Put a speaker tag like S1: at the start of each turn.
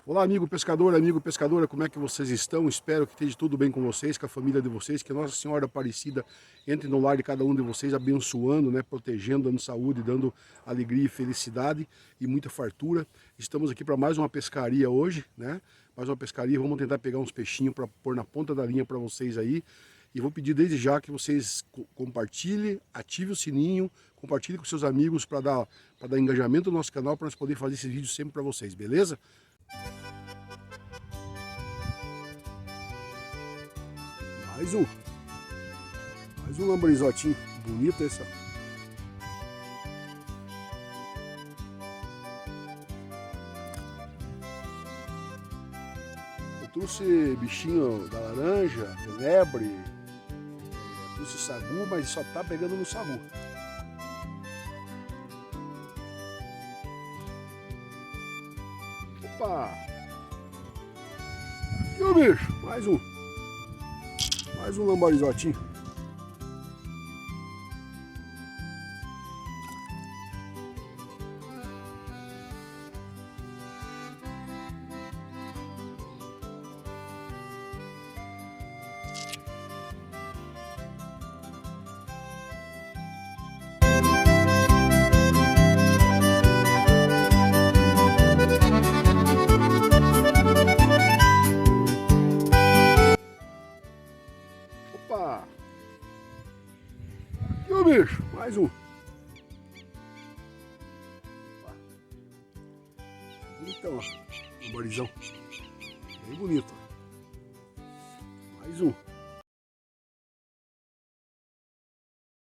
S1: Olá, amigo pescador, amigo pescadora, como é que vocês estão? Espero que esteja tudo bem com vocês, com a família de vocês, que Nossa Senhora Aparecida entre no lar de cada um de vocês, abençoando, né, protegendo, dando saúde, dando alegria e felicidade e muita fartura. Estamos aqui para mais uma pescaria hoje, né? Mais uma pescaria, vamos tentar pegar uns peixinhos para pôr na ponta da linha para vocês aí. E vou pedir desde já que vocês compartilhem, ative o sininho, compartilhe com seus amigos para dar engajamento no nosso canal, para nós poder fazer esses vídeos sempre para vocês, beleza? Mais um. Mais um lambarizotinho bonito esse, ó. Eu trouxe bichinho da laranja, lebre, trouxe sagu, mas só tá pegando no sagu. Opa! Aqui, ô bicho, mais um. Mais um lambarizotinho. Opa! Aqui, ô bicho, mais um. Bonitão, ó. Lambarizão. Bem bonito, ó. Mais um.